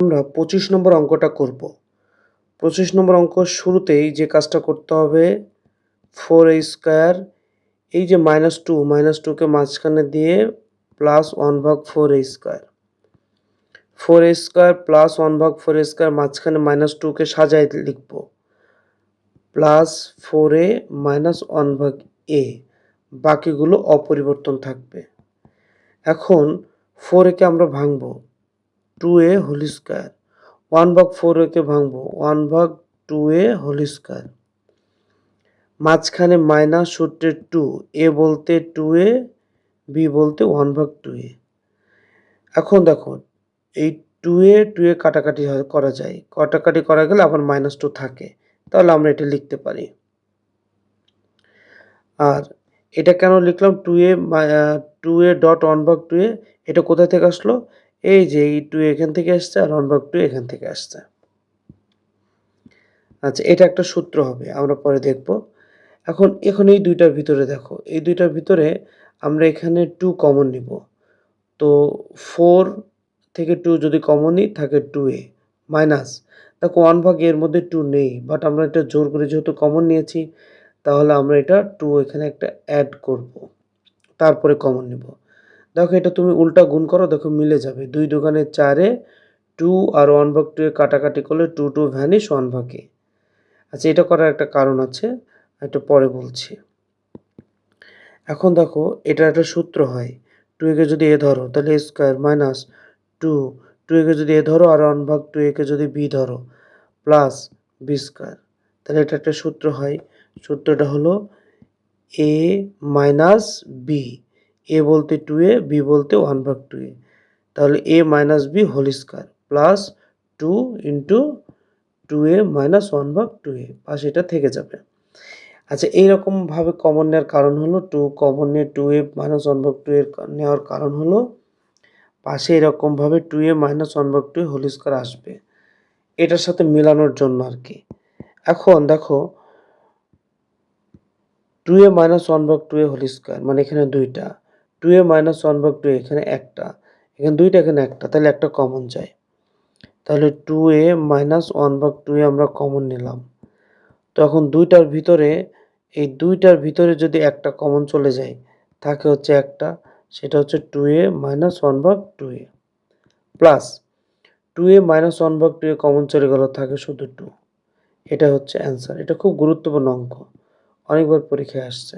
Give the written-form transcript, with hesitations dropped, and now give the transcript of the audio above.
আমরা 25 নম্বর অঙ্কটা করব। 25 নম্বর অঙ্ক শুরুতেই যে কাজটা করতে হবে 4a² এই যে -2 কে মাঝখানে দিয়ে +1/4a²। 4a² +1/4a² মাঝখানে -2 কে সাজায় লিখব +4a - 1/a, বাকিগুলো অপরিবর্তন থাকবে। এখন 4a কে আমরা ভাঙব 2a হোল স্কয়ার, 1/4a কে ভাঙব 1/2a হোল স্কয়ার। মাঝখানে মাইনাস সূত্রে 2, a বলতে 2a, b বলতে 1/2a। এখন দেখো এই 2a কাটাকাটি করা যায়, কাটাকাটি করা গেলে আবার -2 থাকে, তাহলে আমরা এটা লিখতে পারি। আর এটা কেন লিখলাম 2a ডট 1/2a, এটা কোথা থেকে আসলো? এই যে এই 2 এখান থেকে আসছে আর 1/2 এখান থেকে আসছে। আচ্ছা, এটা একটা সূত্র হবে, আমরা পরে দেখব। এখন এই দুইটার ভিতরে দেখো, এই দুইটার ভিতরে আমরা এখানে 2 কমন নিব। তো 4 থেকে 2 যদি কমন নিই থাকে 2a মাইনাস, দেখো 1/a এর মধ্যে 2 নেই, বাট আমরা এটা জোর করে যেহেতু কমন নিয়েছি তাহলে আমরা এটা 2 এখানে একটা অ্যাড করব, তারপরে কমন নিব। দেখো এটা তুমি উল্টা গুণ করো, দেখো মিলে যাবে। 2 দোকানে 4-এ 2 আর 1/2 কাটাকাটি করলে 2 ভ্যানিশ 1/a। আচ্ছা, এটা করার একটা কারণ আছে, এটা পরে বলছি। এখন দেখো এটা একটা সূত্র হয়, 2 কে যদি a ধরো তাহলে a স্কয়ার মাইনাস 2, 2 কে যদি a ধরো আর 1/2 কে যদি b ধরো প্লাস b স্কয়ার, তাহলে এটা একটা সূত্র হয়। সূত্রটা হলো a মাইনাস b, a বলতে 2a, b বলতে 1/2a, তাহলে a minus b whole square plus 2 into 2a minus 1/2a, পাশে এটা থেকে যাবে। আচ্ছা, এইরকমভাবে কমন নেওয়ার কারণ হলো 2 কমন নিয়ে 2a মাইনাস 1/2 নেওয়ার কারণ হলো পাশে এরকমভাবে 2a মাইনাস 1/2 হোল স্কয়ার আসবে, এটার সাথে মেলানোর জন্য আর কি। এখন দেখো 2a মাইনাস 1/2 হোল স্কয়ার মানে এখানে দুইটা, 2a মাইনাস 1/2 এখানে একটা, এখানে দুইটা, এখানে একটা, তাহলে একটা কমন যায়। তাহলে 2a মাইনাস 1/2 আমরা কমন নিলাম। তো এখন দুইটার ভিতরে, এই দুইটার ভিতরে যদি একটা কমন চলে যায় থাকে হচ্ছে একটা, সেটা হচ্ছে 2a minus 1/2 plus 2a minus 1/2 common চলে গেল, থাকে শুধু 2। এটা হচ্ছে অ্যান্সার। এটা খুব গুরুত্বপূর্ণ অঙ্ক, অনেকবার পরীক্ষায় আসছে।